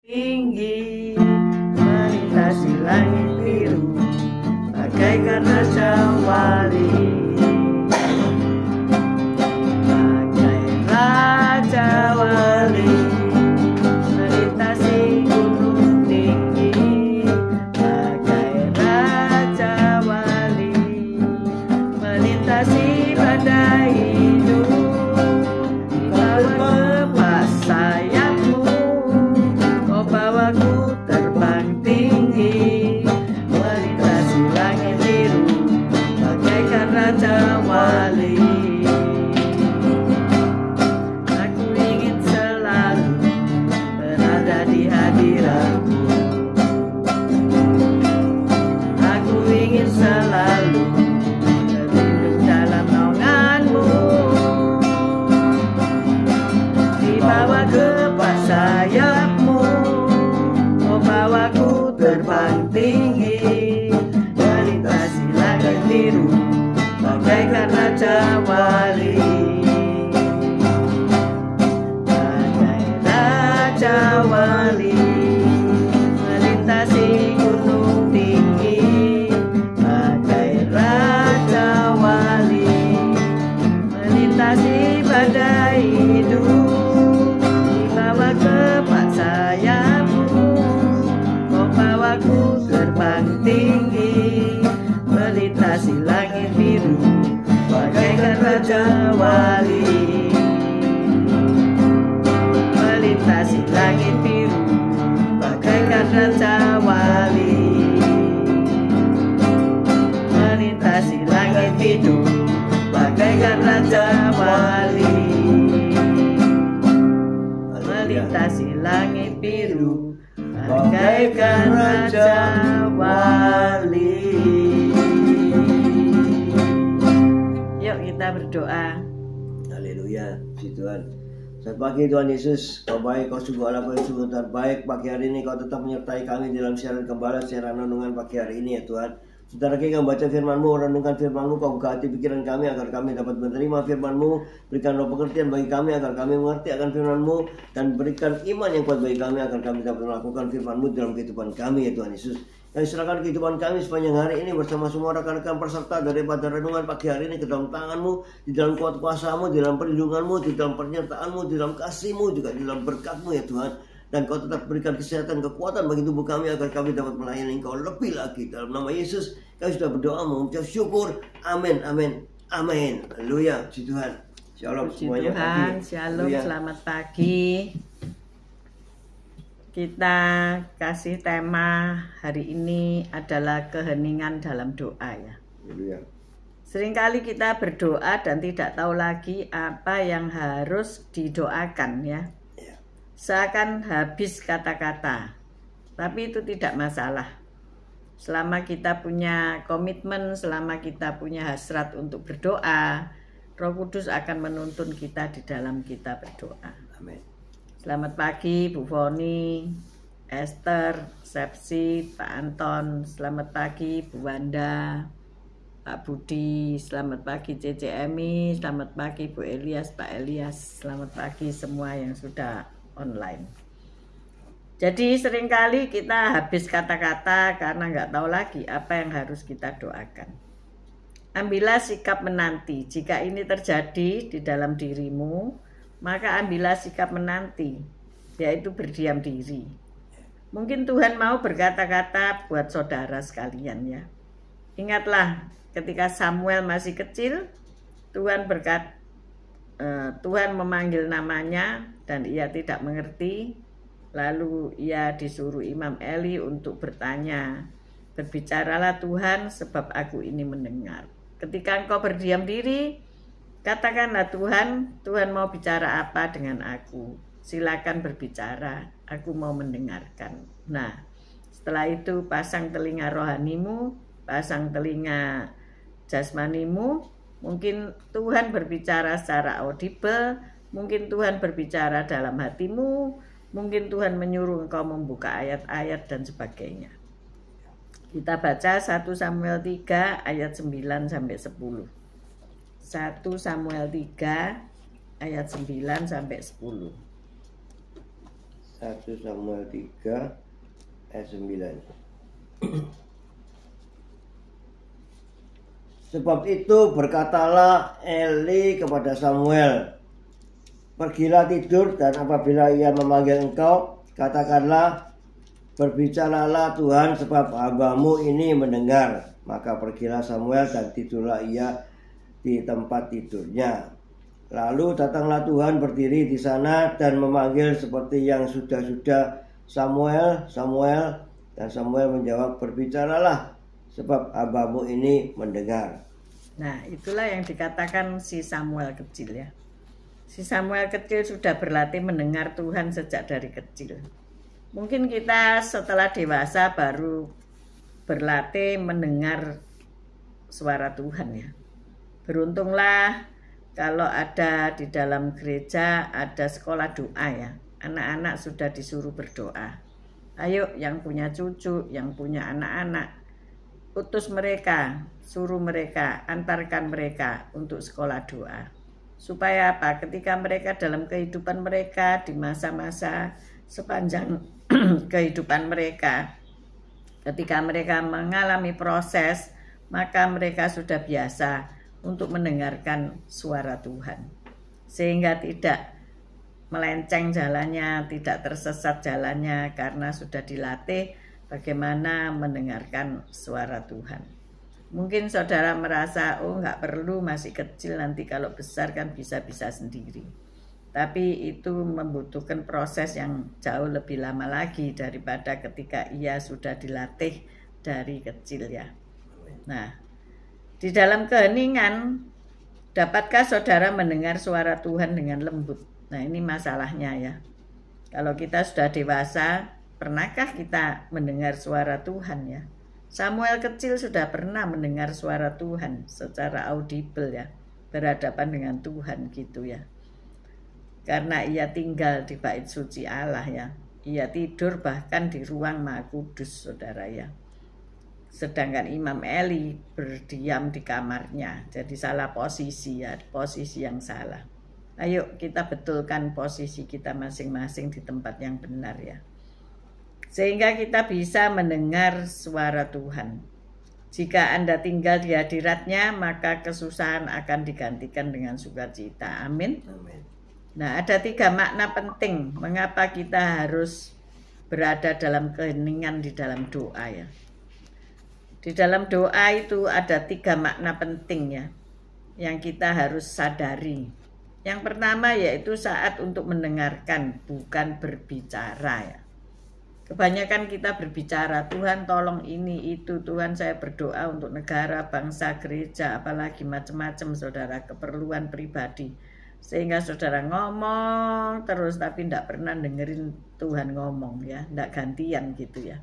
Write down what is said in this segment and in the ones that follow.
Tinggi melintasi langit biru bagaikan raja wali, bagai raja wali melintasi gunung tinggi, bagai raja wali melintasi badai hidup, dibawa lepas sayapmu, kau bawaku terbang tinggi melintasi langit biru bagaikan raja wali. Aku ingin selalu berada di hadiratmu, aku ingin selalu berlindung dalam naunganmu, dibawa ke sayapmu, kau bawaku terbang tinggi melintasi langit biru bagaikan raja wali, bagai raja wali melintasi gunung tinggi, bagai raja wali melintasi badai hidup, dibawa ke sayapmu, kau bawaku terbang tinggi melintasi langit biru bagaikan raja wali, melintasi langit biru bagaikan raja wali, melintasi langit biru bagaikan raja wali, melintasi langit biru bagaikan raja wali. Yuk kita berdoa. Haleluya, puji Tuhan. Selamat pagi Tuhan Yesus, kau baik, kau sungguh Allah, kau sungguh terbaik. Pagi hari ini kau tetap menyertai kami dalam siaran gembala, siaran renungan pagi hari ini ya Tuhan. Sebentar lagi kami baca firman-Mu, renungkan firman-Mu, kau buka hati pikiran kami agar kami dapat menerima firman-Mu. Berikan roh pengertian bagi kami agar kami mengerti akan firman-Mu, dan berikan iman yang kuat bagi kami agar kami dapat melakukan firman-Mu dalam kehidupan kami ya Tuhan Yesus. Kami serahkan kehidupan kami sepanjang hari ini bersama semua rekan-rekan peserta daripada renungan pagi hari ini ke dalam tangan-Mu, di dalam kuat kuasa-Mu, di dalam perlindungan-Mu, di dalam penyertaan-Mu, di dalam kasih-Mu, juga di dalam berkat-Mu ya Tuhan. Dan kau tetap berikan kesehatan, kekuatan bagi tubuh kami agar kami dapat melayani Engkau lebih lagi. Dalam nama Yesus kami sudah berdoa mengucap syukur. Amin, amin, amin. Haleluya, puji Tuhan. Shalom Puji semuanya. Tuhan, Pagi. shalom, Haleluya. selamat pagi. Kita kasih tema hari ini adalah keheningan dalam doa ya. Haleluya. Seringkali kita berdoa dan tidak tahu lagi apa yang harus didoakan ya. Seakan habis kata-kata, tapi itu tidak masalah. Selama kita punya komitmen, selama kita punya hasrat untuk berdoa, Roh Kudus akan menuntun kita di dalam kita berdoa. Amin. Selamat pagi Bu Foni, Esther, Sepsi, Pak Anton. Selamat pagi Bu Wanda, Pak Budi. Selamat pagi Cece Emi. Selamat pagi Bu Elias, Pak Elias. Selamat pagi semua yang sudah online. Jadi seringkali kita habis kata-kata karena nggak tahu lagi apa yang harus kita doakan. Ambillah sikap menanti. Jika ini terjadi di dalam dirimu, maka ambillah sikap menanti, yaitu berdiam diri. Mungkin Tuhan mau berkata-kata buat saudara sekalian ya. Ingatlah ketika Samuel masih kecil, Tuhan memanggil namanya dan ia tidak mengerti. Lalu ia disuruh Imam Eli untuk bertanya, berbicaralah Tuhan sebab aku ini mendengar. Ketika engkau berdiam diri, katakanlah Tuhan mau bicara apa dengan aku? Silakan berbicara, aku mau mendengarkan. Nah, setelah itu pasang telinga rohanimu, pasang telinga jasmanimu. Mungkin Tuhan berbicara secara audible, mungkin Tuhan berbicara dalam hatimu, Mungkin Tuhan menyuruh engkau membuka ayat-ayat dan sebagainya. Kita baca 1 Samuel 3 ayat 9 sampai 10. 1 Samuel 3 ayat 9 sampai 10. 1 1 Samuel 3 ayat 9. Sebab itu berkatalah Eli kepada Samuel, pergilah tidur, dan apabila ia memanggil engkau, katakanlah, berbicaralah Tuhan, sebab hambamu ini mendengar. Maka pergilah Samuel dan tidurlah ia di tempat tidurnya. Lalu datanglah Tuhan berdiri di sana dan memanggil seperti yang sudah-sudah, Samuel, Samuel. Dan Samuel menjawab, berbicaralah, sebab hambamu ini mendengar. Nah, itulah yang dikatakan si Samuel kecil ya. Si Samuel kecil sudah berlatih mendengar Tuhan sejak dari kecil. Mungkin kita setelah dewasa baru berlatih mendengar suara Tuhan ya. Beruntunglah kalau ada di dalam gereja ada sekolah doa ya. Anak-anak sudah disuruh berdoa. Ayo yang punya cucu, yang punya anak-anak, utus mereka, suruh mereka, antarkan mereka untuk sekolah doa. Supaya apa? Ketika mereka dalam kehidupan mereka di masa-masa sepanjang kehidupan mereka, ketika mereka mengalami proses, maka mereka sudah biasa untuk mendengarkan suara Tuhan. Sehingga tidak melenceng jalannya, tidak tersesat jalannya, karena sudah dilatih bagaimana mendengarkan suara Tuhan. Mungkin saudara merasa, oh nggak perlu, masih kecil, nanti kalau besar kan bisa-bisa sendiri. Tapi itu membutuhkan proses yang jauh lebih lama lagi daripada ketika ia sudah dilatih dari kecil ya. Nah, di dalam keheningan, dapatkah saudara mendengar suara Tuhan dengan lembut? Nah, ini masalahnya ya. Kalau kita sudah dewasa, pernahkah kita mendengar suara Tuhan ya? Samuel kecil sudah pernah mendengar suara Tuhan secara audible ya, berhadapan dengan Tuhan gitu ya. Karena ia tinggal di bait suci Allah ya. Ia tidur bahkan di ruang Maha Kudus, saudara ya. Sedangkan Imam Eli berdiam di kamarnya. Jadi salah posisi ya, posisi yang salah. Ayo kita betulkan posisi kita masing-masing di tempat yang benar ya. Sehingga kita bisa mendengar suara Tuhan. Jika Anda tinggal di hadiratnya, maka kesusahan akan digantikan dengan sukacita. Amin. Amin. Nah, ada 3 makna penting mengapa kita harus berada dalam keheningan di dalam doa ya. Di dalam doa itu ada 3 makna penting ya, yang kita harus sadari. Yang pertama yaitu saat untuk mendengarkan, bukan berbicara ya. Kebanyakan kita berbicara, Tuhan tolong ini itu, Tuhan saya berdoa untuk negara, bangsa, gereja, apalagi macam-macam saudara, keperluan pribadi. Sehingga saudara ngomong terus tapi tidak pernah dengerin Tuhan ngomong ya, tidak gantian gitu ya.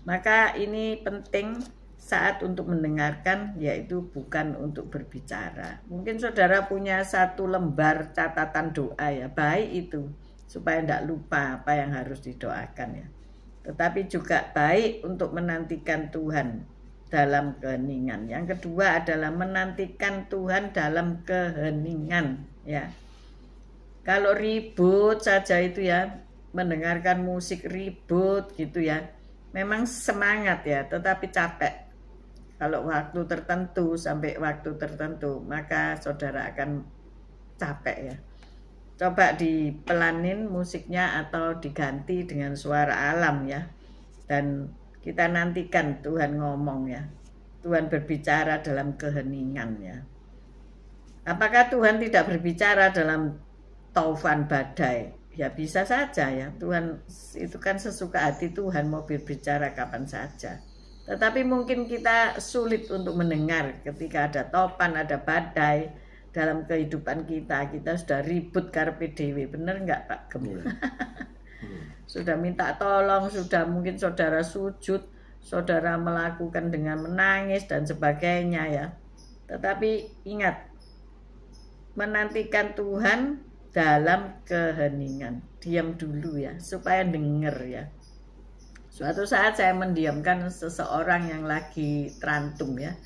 Maka ini penting saat untuk mendengarkan, yaitu bukan untuk berbicara. Mungkin saudara punya 1 lembar catatan doa ya, baik itu supaya tidak lupa apa yang harus didoakan ya. Tetapi juga baik untuk menantikan Tuhan dalam keheningan. Yang kedua adalah menantikan Tuhan dalam keheningan ya. Kalau ribut saja itu ya, mendengarkan musik ribut gitu ya, memang semangat ya, tetapi capek. Kalau waktu tertentu sampai waktu tertentu, maka saudara akan capek ya. Coba dipelanin musiknya atau diganti dengan suara alam ya. Dan kita nantikan Tuhan ngomong ya. Tuhan berbicara dalam keheningan ya. Apakah Tuhan tidak berbicara dalam taufan badai? Ya bisa saja ya. Tuhan itu kan sesuka hati Tuhan, mau berbicara kapan saja. Tetapi mungkin kita sulit untuk mendengar ketika ada topan, ada badai dalam kehidupan kita. Kita sudah ribut karpe dewe, bener nggak Pak Gem? Sudah minta tolong, sudah mungkin saudara sujud, saudara melakukan dengan menangis dan sebagainya ya. Tetapi ingat, menantikan Tuhan dalam keheningan. Diam dulu ya, supaya denger ya. Suatu saat saya mendiamkan seseorang yang lagi terantum ya.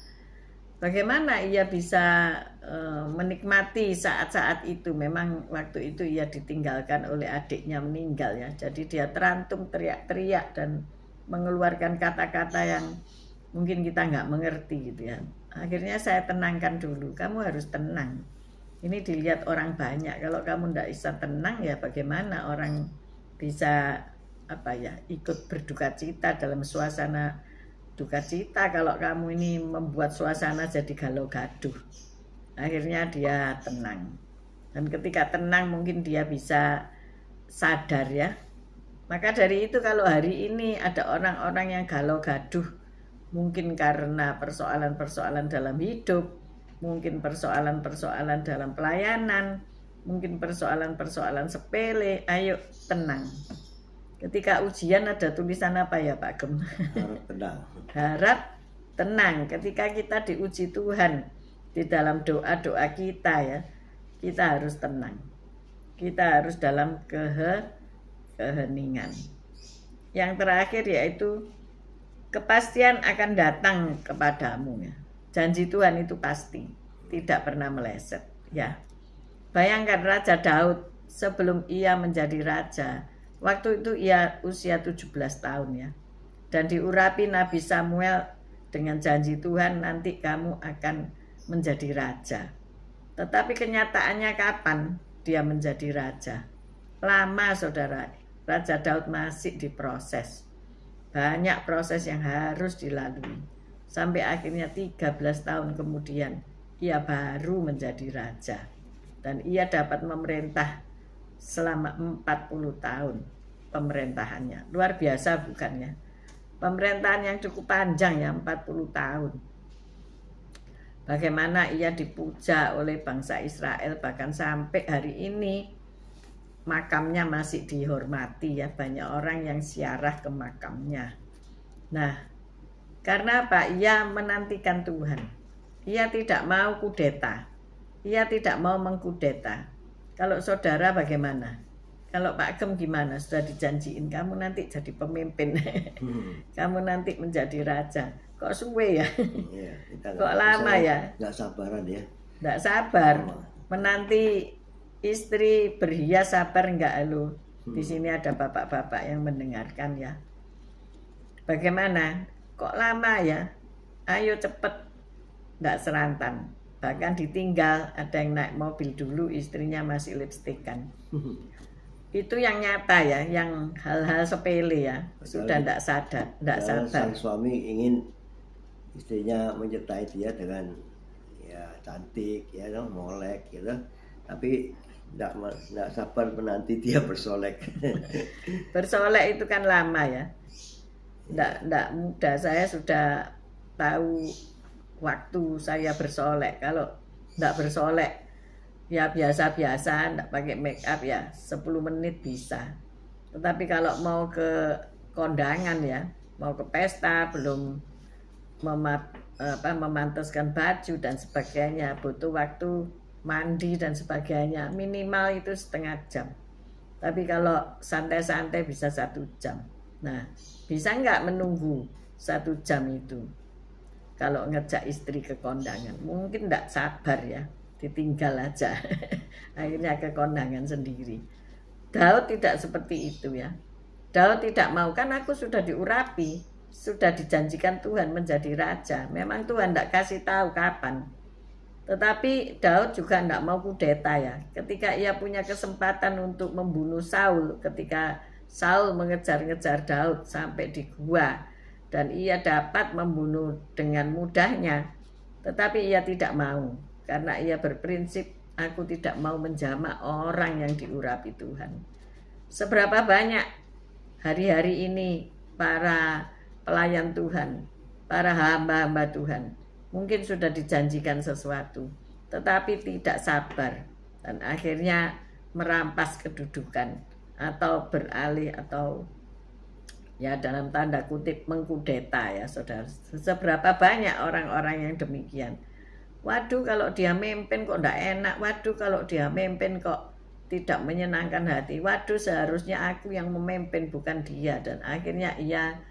Bagaimana ia bisa menikmati saat-saat itu? Memang waktu itu ia ditinggalkan oleh adiknya meninggal ya. Jadi dia terantum teriak-teriak dan mengeluarkan kata-kata yang mungkin kita nggak mengerti gitu ya. Akhirnya saya tenangkan dulu, kamu harus tenang. Ini dilihat orang banyak. Kalau kamu nggak bisa tenang ya bagaimana orang bisa ikut berduka cita dalam suasana duka cita kalau kamu ini membuat suasana jadi galau gaduh. Akhirnya dia tenang. Dan ketika tenang mungkin dia bisa sadar ya. Maka dari itu kalau hari ini ada orang-orang yang galau gaduh, mungkin karena persoalan-persoalan dalam hidup, mungkin persoalan-persoalan dalam pelayanan, mungkin persoalan-persoalan sepele, ayo tenang. Ketika ujian ada tulisan apa ya Pak Gem? Harap tenang. Harap tenang. Ketika kita diuji Tuhan di dalam doa-doa kita ya, kita harus tenang. Kita harus dalam keheningan. Yang terakhir yaitu kepastian akan datang kepadamu ya. Janji Tuhan itu pasti, tidak pernah meleset ya. Bayangkan Raja Daud sebelum ia menjadi raja. Waktu itu ia usia 17 tahun ya. Dan diurapi Nabi Samuel dengan janji Tuhan nanti kamu akan menjadi raja. Tetapi kenyataannya kapan dia menjadi raja? Lama saudara. Raja Daud masih diproses. Banyak proses yang harus dilalui. Sampai akhirnya 13 tahun kemudian ia baru menjadi raja. Dan ia dapat memerintah selama 40 tahun pemerintahannya. Luar biasa bukannya? Pemerintahan yang cukup panjang ya, 40 tahun. Bagaimana ia dipuja oleh bangsa Israel, bahkan sampai hari ini makamnya masih dihormati ya. Banyak orang yang ziarah ke makamnya. Nah, karena apa? Ia menantikan Tuhan. Ia tidak mau kudeta. Ia tidak mau mengkudeta. Kalau saudara bagaimana? Kalau Pak Gem gimana? Sudah dijanjiin kamu nanti jadi pemimpin. Kamu nanti menjadi raja. Kok suwe ya? Ya, kok lama ya? Nggak sabaran ya? Nggak sabar. Menanti istri berhias sabar enggak lu? Di sini ada bapak-bapak yang mendengarkan ya. Bagaimana? Kok lama ya? Ayo cepet. Nggak serantan. Bahkan ditinggal, ada yang naik mobil dulu, istrinya masih lipstikan. Itu yang nyata ya, yang hal-hal sepele ya. Sudah tidak sadar, tidak sabar. Sang suami ingin istrinya menyertai dia dengan ya cantik, ya molek gitu. Tapi tidak sabar menanti dia bersolek. Bersolek itu kan lama ya. Tidak mudah. Saya sudah tahu waktu saya bersolek. Kalau tidak bersolek ya biasa-biasa, tidak pakai make up ya 10 menit bisa. Tetapi kalau mau ke kondangan ya, mau ke pesta, belum memantaskan baju dan sebagainya, butuh waktu mandi dan sebagainya, minimal itu setengah jam. Tapi kalau santai-santai bisa 1 jam. Nah, bisa nggak menunggu 1 jam itu? Kalau ngejak istri ke kondangan, mungkin nggak sabar ya, ditinggal aja. Akhirnya ke kondangan sendiri. Daud tidak seperti itu ya. Daud tidak mau, kan aku sudah diurapi, sudah dijanjikan Tuhan menjadi raja. Memang Tuhan tidak kasih tahu kapan. Tetapi Daud juga tidak mau kudeta ya. Ketika ia punya kesempatan untuk membunuh Saul, ketika Saul mengejar-ngejar Daud sampai di gua, dan ia dapat membunuh dengan mudahnya, tetapi ia tidak mau. Karena ia berprinsip, aku tidak mau menjamak orang yang diurapi Tuhan. Seberapa banyak hari-hari ini para pelayan Tuhan, para hamba-hamba Tuhan, mungkin sudah dijanjikan sesuatu, tetapi tidak sabar. Dan akhirnya merampas kedudukan, atau beralih, atau ya dalam tanda kutip mengkudeta ya saudara. Seberapa banyak orang-orang yang demikian. Waduh kalau dia memimpin kok tidak enak. Waduh kalau dia memimpin kok tidak menyenangkan hati. Waduh seharusnya aku yang memimpin bukan dia. Dan akhirnya ia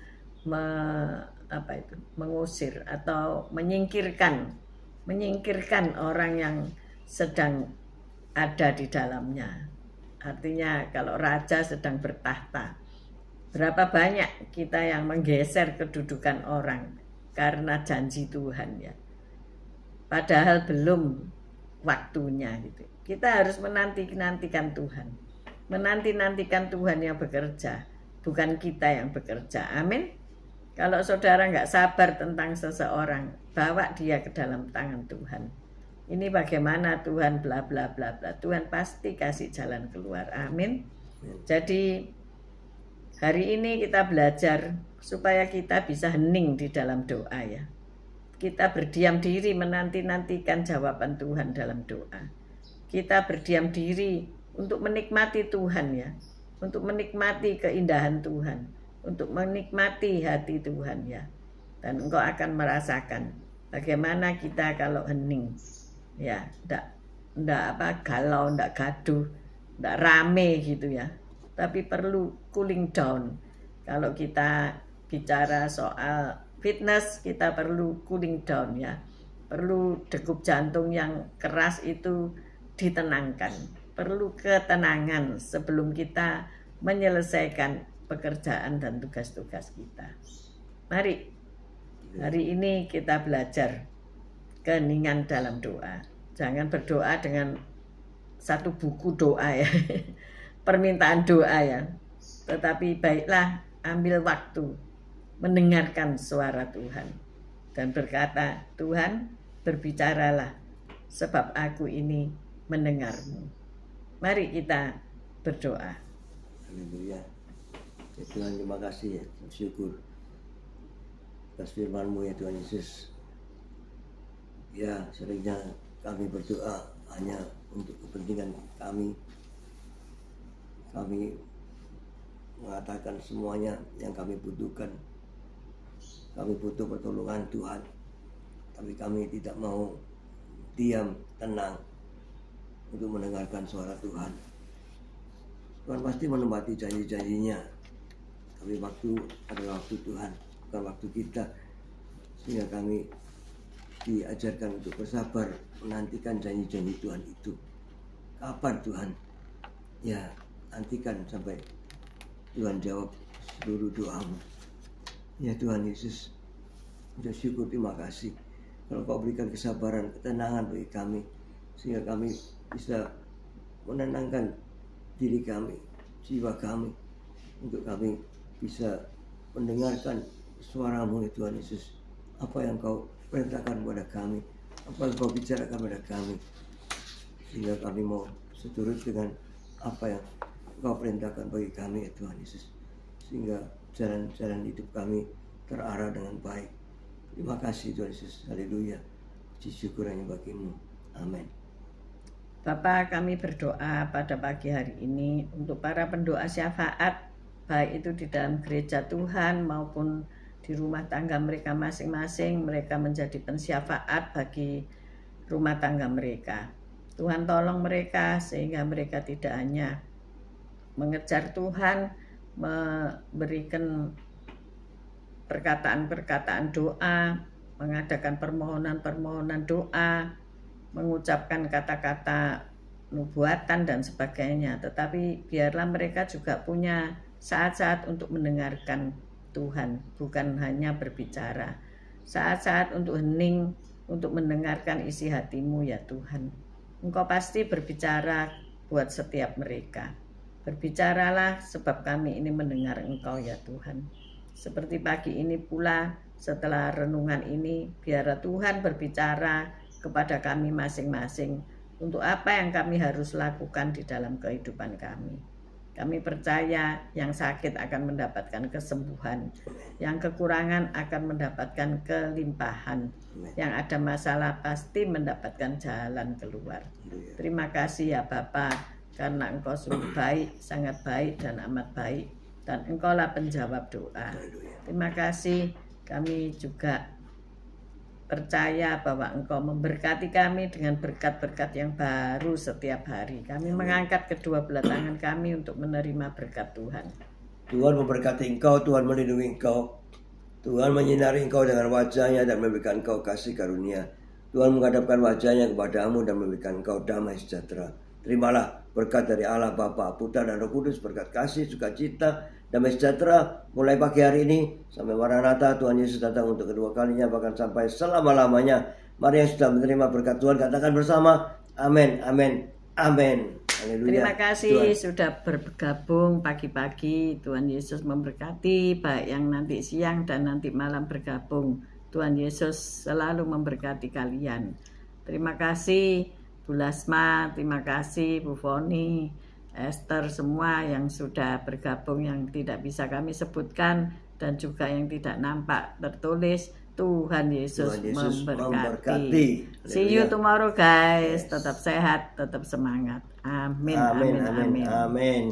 mengusir atau menyingkirkan menyingkirkan orang yang sedang ada di dalamnya. Artinya kalau raja sedang bertahta, berapa banyak kita yang menggeser kedudukan orang karena janji Tuhan ya. Padahal belum waktunya gitu. Kita harus menanti-nantikan Tuhan. Menanti-nantikan Tuhan yang bekerja, bukan kita yang bekerja. Amin. Kalau saudara nggak sabar tentang seseorang, bawa dia ke dalam tangan Tuhan. Ini bagaimana Tuhan bla bla bla bla. Tuhan pasti kasih jalan keluar. Amin. Jadi hari ini kita belajar supaya kita bisa hening di dalam doa ya. Kita berdiam diri menanti-nantikan jawaban Tuhan dalam doa. Kita berdiam diri untuk menikmati Tuhan ya. Untuk menikmati keindahan Tuhan. Untuk menikmati hati Tuhan ya. Dan engkau akan merasakan bagaimana kita kalau hening. Ya, ndak galau, ndak gaduh, ndak rame gitu ya. Tapi perlu cooling down. Kalau kita bicara soal fitness, kita perlu cooling down ya. Perlu degup jantung yang keras itu ditenangkan. Perlu ketenangan sebelum kita menyelesaikan pekerjaan dan tugas-tugas kita. Mari, hari ini kita belajar keheningan dalam doa. Jangan berdoa dengan satu buku doa ya. Permintaan doa ya. Tetapi baiklah ambil waktu mendengarkan suara Tuhan dan berkata, Tuhan berbicaralah sebab aku ini mendengarmu. Mari kita berdoa. Haleluya. Ya Tuhan, terima kasih ya, bersyukur atas firman-Mu ya Tuhan Yesus. Ya, seringnya kami berdoa hanya untuk kepentingan kami. Kami mengatakan semuanya yang kami butuhkan. Kami butuh pertolongan Tuhan. Tapi kami tidak mau diam, tenang untuk mendengarkan suara Tuhan. Tuhan pasti menepati janji-janjinya. Tapi waktu adalah waktu Tuhan, bukan waktu kita. Sehingga kami diajarkan untuk bersabar menantikan janji-janji Tuhan itu. Kapan Tuhan? Ya, nantikan sampai Tuhan jawab seluruh doamu. Ya Tuhan Yesus, udah syukur, terima kasih kalau Kau berikan kesabaran, ketenangan bagi kami, sehingga kami bisa menenangkan diri kami, jiwa kami, untuk kami bisa mendengarkan suara-Mu ya Tuhan Yesus. Apa yang Kau perintahkan kepada kami, apa yang Kau bicarakan kepada kami, sehingga kami mau seturut dengan apa yang Kau perintahkan bagi kami ya Tuhan Yesus, sehingga jalan-jalan hidup kami terarah dengan baik. Terima kasih Tuhan Yesus. Haleluya. Puji syukur hanya bagi-Mu. Amin. Bapa, kami berdoa pada pagi hari ini untuk para pendoa syafaat, baik itu di dalam gereja Tuhan maupun di rumah tangga mereka masing-masing. Mereka menjadi pensyafaat bagi rumah tangga mereka. Tuhan tolong mereka sehingga mereka tidak hanya mengejar Tuhan, memberikan perkataan-perkataan doa, mengadakan permohonan-permohonan doa, mengucapkan kata-kata nubuatan dan sebagainya. Tetapi biarlah mereka juga punya saat-saat untuk mendengarkan Tuhan, bukan hanya berbicara. Saat-saat untuk hening, untuk mendengarkan isi hati-Mu ya Tuhan. Engkau pasti berbicara buat setiap mereka. Berbicaralah sebab kami ini mendengar Engkau ya Tuhan. Seperti pagi ini pula setelah renungan ini, biarlah Tuhan berbicara kepada kami masing-masing untuk apa yang kami harus lakukan di dalam kehidupan kami. Kami percaya yang sakit akan mendapatkan kesembuhan, yang kekurangan akan mendapatkan kelimpahan, yang ada masalah pasti mendapatkan jalan keluar. Terima kasih ya Bapa, karena Engkau sungguh baik, sangat baik dan amat baik, dan Engkaulah penjawab doa. Terima kasih, kami juga percaya bahwa Engkau memberkati kami dengan berkat-berkat yang baru setiap hari. Kami mengangkat kedua belah tangan kami untuk menerima berkat Tuhan. Tuhan memberkati engkau, Tuhan melindungi engkau, Tuhan menyinari engkau dengan wajah-Nya dan memberikan engkau kasih karunia. Tuhan menghadapkan wajahnya kepadamu dan memberikan engkau damai sejahtera. Terimalah berkat dari Allah Bapa, Putra dan Roh Kudus, berkat kasih, sukacita, damai sejahtera mulai pagi hari ini sampai Maranatha Tuhan Yesus datang untuk kedua kalinya, bahkan sampai selama-lamanya. Mari yang sudah menerima berkat Tuhan katakan bersama, amin, amin, amin. Haleluya. Terima kasih Tuhan. sudah bergabung pagi-pagi. Tuhan Yesus memberkati, baik yang nanti siang dan nanti malam bergabung. Tuhan Yesus selalu memberkati kalian. Terima kasih Bu Lasma, terima kasih Bu Foni, Esther, semua yang sudah bergabung yang tidak bisa kami sebutkan dan juga yang tidak nampak tertulis. Tuhan Yesus memberkati. See you tomorrow guys. Tetap sehat, tetap semangat. Amin. Amin, Amin. amin, Amin. amin.